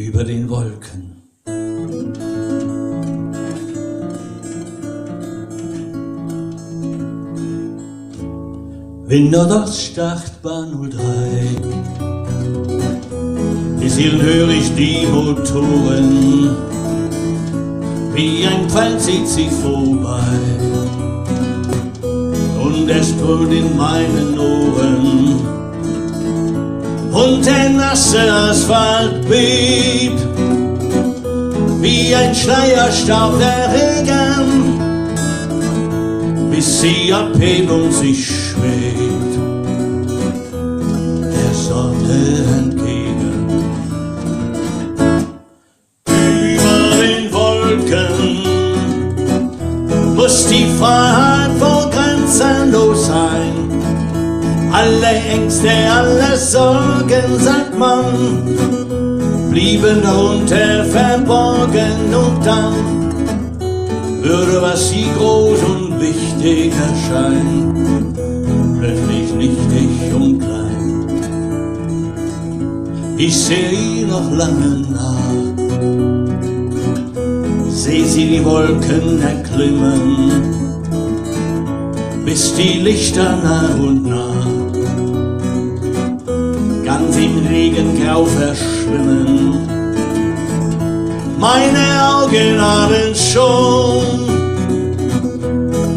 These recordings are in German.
über den Wolken. Wind Nordost-Startbahn 03, bis hierhin höre ich die Motoren, wie ein Pfeil zieht sie vorbei, und es dröhnt in meinen Ohren, und der nasse Asphalt bebt, wie ein Schleierstaub der Regen, bis sie abhebt und sich schwebt der Sonne entgegen. Über den Wolken muss die Freiheit wohl grenzenlos sein. Alle Ängste, alle Sorgen, sagt man, blieben darunter verborgen, und dann würde, was sie groß und wichtig erscheint, plötzlich nichtig und klein. Ich seh ihr noch lange nach, seh sie die Wolken erklimmen, bis die Lichter nach und nach ganz im Regengrau verschwimmen. Meine Augen haben schon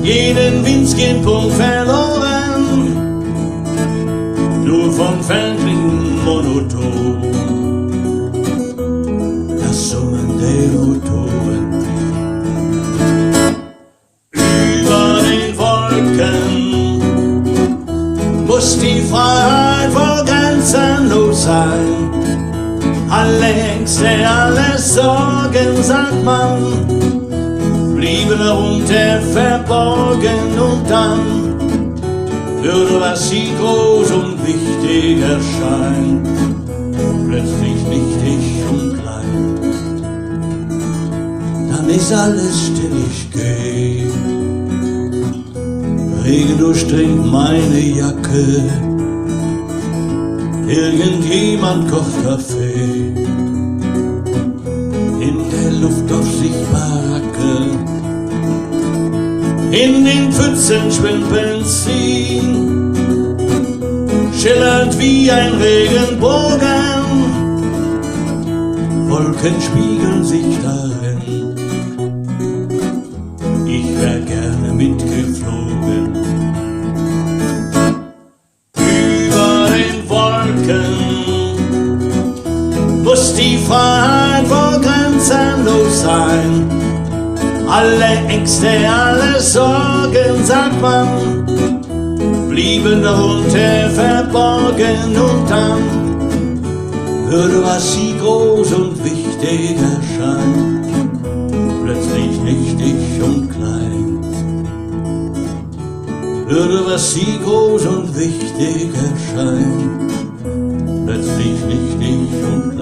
jeden winzigen Punkt verloren, nur von Fernklingen monoton das Summen der Motoren. Über den Wolken muss die Freiheit wohl grenzenlos sein. Alle Ängste, alle Sorgen, sagt man, blieben darunter verborgen, und dann würde, was sie groß und wichtig erscheint, plötzlich nichtig und klein. Dann ist alles still, ich geh, Regen durchdringt meine Jacke, irgendjemand kocht Kaffee, in der Luft unsichtbar Racke, in den Pfützen schwimmt Benzin, schillernd wie ein Regenbogen, Wolken spiegeln sich darin, ich wär gerne mitgeflogen. Muss die Freiheit wohl grenzenlos sein. Alle Ängste, alle Sorgen, sagt man, blieben darunter verborgen, und dann würde, was sie groß und wichtig erscheint, plötzlich nichtig und klein. Würde, was sie groß und wichtig erscheint, plötzlich nichtig und klein.